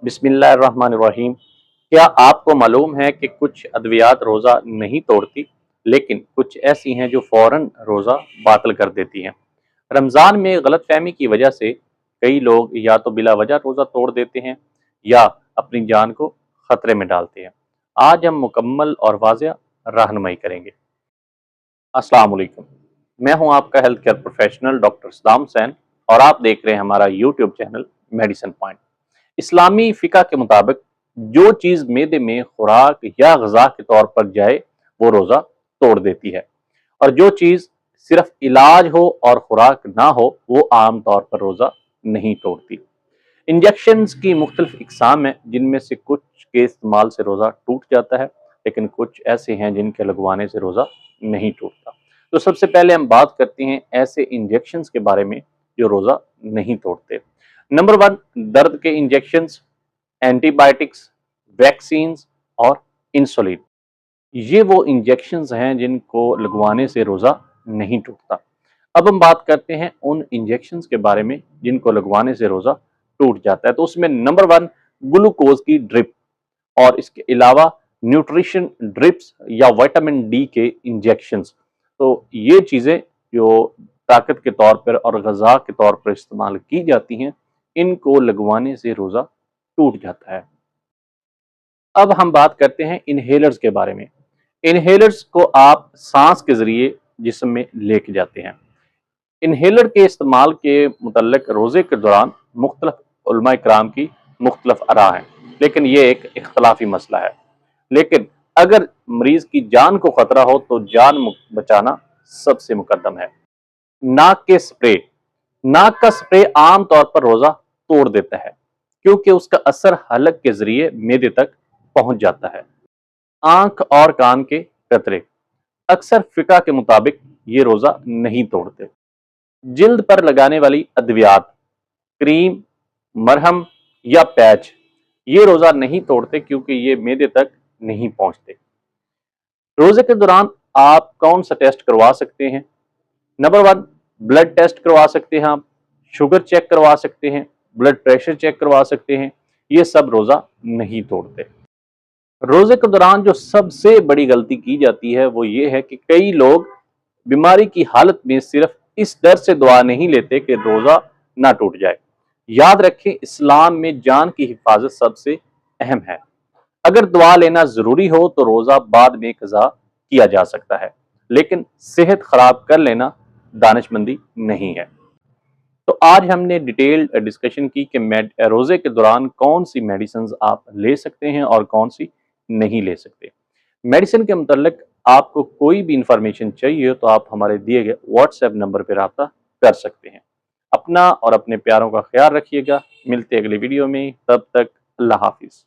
बिस्मिल्लाहिर्रहमानिर्रहीम। क्या आपको मालूम है कि कुछ अद्वियात रोज़ा नहीं तोड़ती, लेकिन कुछ ऐसी हैं जो फ़ौरन रोज़ा बातिल कर देती हैं। रमज़ान में गलतफहमी की वजह से कई लोग या तो बिला वजह रोज़ा तोड़ देते हैं या अपनी जान को ख़तरे में डालते हैं। आज हम मुकम्मल और वाज़ेह रहनुमाई करेंगे। अस्सलाम वालेकुम। मैं हूं आपका health care professional doctor Saddam Hussain और आप देख रहे हैं हमारा यूट्यूब चैनल मेडिसिन पॉइंट। इस्लामी फ़िक़्ह के मुताबिक जो चीज़ मैदे में खुराक या ग़िज़ा के तौर पर जाए वो रोज़ा तोड़ देती है, और जो चीज़ सिर्फ इलाज हो और खुराक ना हो वो आम तौर पर रोज़ा नहीं तोड़ती। इंजेक्शंस की मुख्तलिफ इक़साम हैं, जिनमें से कुछ के इस्तेमाल से रोज़ा टूट जाता है, लेकिन कुछ ऐसे हैं जिनके लगवाने से रोज़ा नहीं टूटता। तो सबसे पहले हम बात करते हैं ऐसे इंजेक्शंस के बारे में जो रोज़ा नहीं तोड़ते। नंबर 1, दर्द के इंजेक्शंस, एंटीबायोटिक्स, वैक्सीन्स और इंसुलिन। ये वो इंजेक्शंस हैं जिनको लगवाने से रोज़ा नहीं टूटता। अब हम बात करते हैं उन इंजेक्शंस के बारे में जिनको लगवाने से रोज़ा टूट जाता है। तो उसमें नंबर 1, ग्लूकोज की ड्रिप, और इसके अलावा न्यूट्रिशन ड्रिप्स या विटामिन डी के इंजेक्शंस। तो ये चीज़ें जो ताकत के तौर पर और ग़िज़ा के तौर पर इस्तेमाल की जाती हैं, इनको लगवाने से रोज़ा टूट जाता है। अब हम बात करते हैं इनहेलर्स के बारे में। इनहेलर्स को आप सांस के ज़रिए जिस्म में लेके जाते हैं। इनहेलर के इस्तेमाल के मुतल्लिक़ रोज़े के दौरान मुख्तलिफ उलमा इकराम की मुख्तलिफ आरा हैं, लेकिन ये एक इख्तलाफी मसला है। लेकिन अगर मरीज़ की जान को ख़तरा हो तो जान बचाना सबसे मुकद्दम है। नाक के स्प्रे। नाक का स्प्रे आम तौर पर रोज़ा तोड़ देता है, क्योंकि उसका असर हलक के ज़रिए मैदे तक पहुँच जाता है। आँख और कान के कतरे। अक्सर फ़िक़्ह के मुताबिक ये रोज़ा नहीं तोड़ते। जिल्द पर लगाने वाली अद्वियात, क्रीम, मरहम या पैच, ये रोज़ा नहीं तोड़ते क्योंकि ये मैदे तक नहीं पहुँचते। रोज़े के दौरान आप कौन सा टेस्ट करवा सकते हैं? नंबर 1, ब्लड टेस्ट करवा सकते हैं आप, शुगर चेक करवा सकते हैं, ब्लड प्रेशर चेक करवा सकते हैं। ये सब रोज़ा नहीं तोड़ते। रोज़े के दौरान जो सबसे बड़ी गलती की जाती है वो ये है कि कई लोग बीमारी की हालत में सिर्फ इस डर से दुआ नहीं लेते कि रोज़ा ना टूट जाए। याद रखें, इस्लाम में जान की हिफाजत सबसे अहम है। अगर दुआ लेना ज़रूरी हो तो रोज़ा बाद में क़ज़ा किया जा सकता है, लेकिन सेहत ख़राब कर लेना दानिशमंदी नहीं है। तो आज हमने डिटेल्ड डिस्कशन की कि रोज़े के दौरान कौन सी मेडिसिन आप ले सकते हैं और कौन सी नहीं ले सकते। मेडिसिन के मुतल्लिक़ आपको कोई भी इंफॉर्मेशन चाहिए तो आप हमारे दिए गए व्हाट्सएप नंबर पर राब्ता कर सकते हैं। अपना और अपने प्यारों का ख्याल रखिएगा। मिलते अगले वीडियो में, तब तक अल्लाह हाफिज़।